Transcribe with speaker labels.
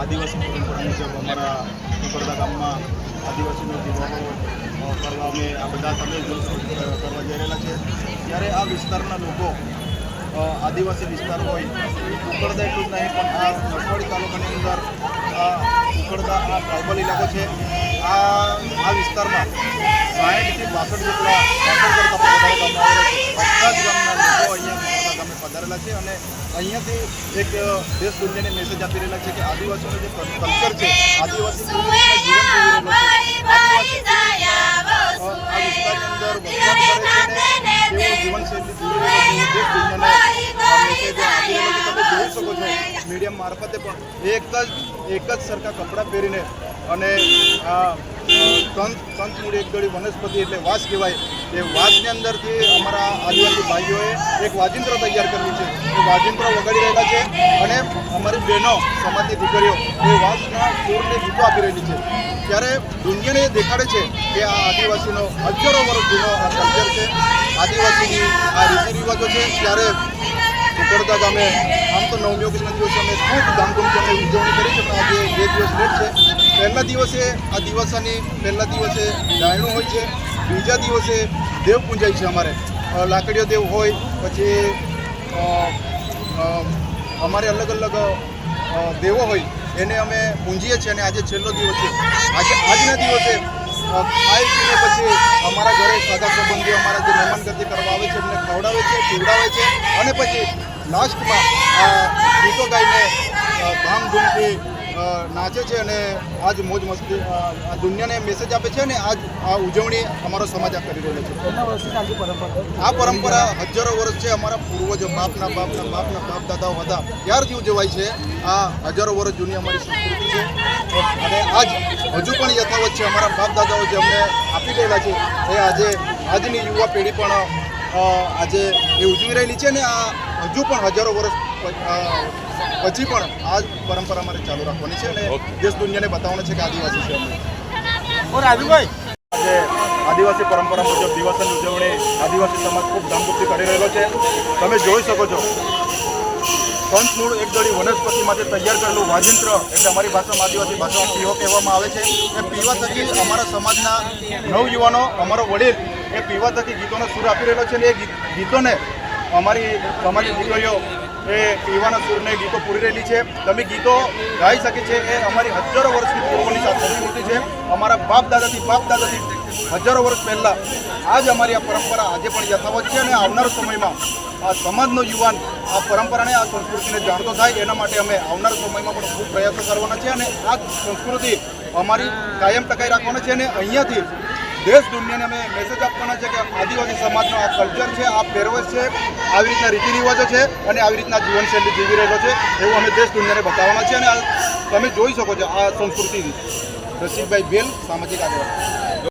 Speaker 1: આદિવાસી પરંપરા મુજબ અમારા ઉકરડા ગામમાં આદિવાસીનો વિવાહો કરવા અમે આ બધા તમે કરવા જઈ રહેલા છે। ત્યારે આ વિસ્તારના લોકો આદિવાસી વિસ્તાર હોય ઉકરડા એટલું જ નહીં પણ આ નસવાડી તાલુકાની અંદર ઉકરડા આ ટ્રાઇબલ ઇલાકો છે। આ વિસ્તારમાં 60 થી 62 જેટલા કરતા વધારે ગામો આવેલા છે। બધા જ ગામના લોકો અહીંયા ગામે પધારેલા છે અને અહીંયાથી એક દેશ દુનિયાને મેસેજ આપી રહેલા છે કે આદિવાસીનું જે કલ્ચર છે, આદિવાસી જીવન જીવી રહેલો છે, આદિવાસી આ વિસ્તારની અંદર વસવાટ કરે છે ને કેવું જીવનશૈલી જીવી રહેલો છે દેશ દુનિયાને મેસેજ આપી રહેલો છે। તમે જોઈ શકો છો મીડિયમ મારફતે પણ એક જ સરખા કપડાં પહેરીને અને કંથમૂળી એકદળી વનસ્પતિ એટલે વાંસ કહેવાય, એ વાંસની અંદરથી અમારા આદિવાસી ભાઈઓએ એક વાજિંત્ર તૈયાર કર્યું છે। એ વાજિંત્ર વગાડી રહેલા છે અને અમારી બહેનો સમાજની દીકરીઓ એ વાંસના સૂરને ગીતો આપી રહેલી છે। ત્યારે દુનિયાને એ દેખાડે છે કે આ આદિવાસીનો હજારો વર્ષ જૂનો આ કલ્ચર છે, આદિવાસીની આ રીતિ રિવાજો છે। ત્યારે ઉકરડા ગામે આમ તો નવમી ઓગસ્ટના દિવસે અમે ખૂબ ધામધૂમથી અમે ઉજવણી કરી છે, પણ આજે 2 દિવસ લેટ છે। પહેલા દિવસે આ દિવસની પહેલા દિવસે ડાયણું હોય છે, બીજા દિવસે દેવ પૂજાય છે। અમારે લાકડીઓ દેવ હોય, પછી અમારે અલગ અલગ દેવો હોય એને અમે પૂંજીએ છીએ અને આજે છેલ્લો દિવસ છે। આજના દિવસે ખાઈ પીને પછી અમારા ઘરે સાદા સંબંધીઓ અમારા જે મહેમાનગતિ કરવા આવે છે એમને ખવડાવે છે, પીવડાવે છે અને પછી લાસ્ટમાં ગીતો ગાઈને ધામધૂમથી નાચે છે અને આજ મોજ મસ્તી આ દુનિયાને મેસેજ આપે છે અને આજ આ ઉજવણી અમારો સમાજ આ કરી રહ્યો છે। આ પરંપરા હજારો વર્ષ છે, અમારા પૂર્વજો બાપના બાપ દાદાઓ હતા ત્યારથી ઉજવાય છે। આ હજારો વર્ષ જૂની અમારી સંસ્કૃતિ છે અને આજ હજુ પણ યથાવત છે। અમારા બાપ દાદાઓ જે અમને આપી ગયેલા છે એ આજની યુવા પેઢી પણ આજે એ ઉજવી રહેલી છે અને આ હજુ પણ હજારો વર્ષ પછી પણ આ પરંપરા અમારે ચાલુ રાખવાની છે અને દેશ દુનિયાને બતાવવાનું છે કે આદિવાસી છે અમે। રાજુભાઈ, આજે આદિવાસી પરંપરા મુજબ દિવસની ઉજવણી આદિવાસી સમાજ ખૂબ ધામધૂમથી કરી રહેલો છે। તમે જોઈ શકો છો કંથમૂળ એકદળી વનસ્પતિમાંથી તૈયાર કરેલું વાજિંત્ર એટલે અમારી ભાષામાં આદિવાસી ભાષામાં પીવો કહેવામાં આવે છે। એ પીવા થકી અમારા સમાજના નવયુવાનો અમારો વડીલ એ પીવા થકી ગીતોનો સૂર આપી રહેલો છે અને એ ગીતોને અમારી સમાજની દીકરીઓ એ પીવાના સૂરને ગીતો પૂરી રહેલી છે। તમે ગીતો ગાઈ શકે છે એ અમારી હજારો વર્ષની પૂર્વની સંસ્કૃતિ છે। અમારા બાપ દાદાથી હજારો વર્ષ પહેલાં આ જ અમારી આ પરંપરા આજે પણ યથાવત છે અને આવનારા સમયમાં આ સમાજનો યુવાન આ પરંપરાને આ સંસ્કૃતિને જાણતો થાય એના માટે અમે આવનારા સમયમાં પણ ખૂબ પ્રયાસો કરવાના છે અને આ સંસ્કૃતિ અમારી કાયમ ટકાઈ રાખવાના છે અને અહીંયાથી દેશ દુનિયાને અમે મેસેજ આપવાના છે કે આદિવાસી સમાજનો આ કલ્ચર છે, આ પહેરવેશ છે, આવી રીતના રીતિ રિવાજો છે અને આવી રીતના જીવનશૈલી જીવી રહેલો છે એવું અમે દેશ દુનિયાને બતાવવાના છે અને તમે જોઈ શકો છો આ સંસ્કૃતિ। રસિકભાઈ બેલ, સામાજિક આગેવાન।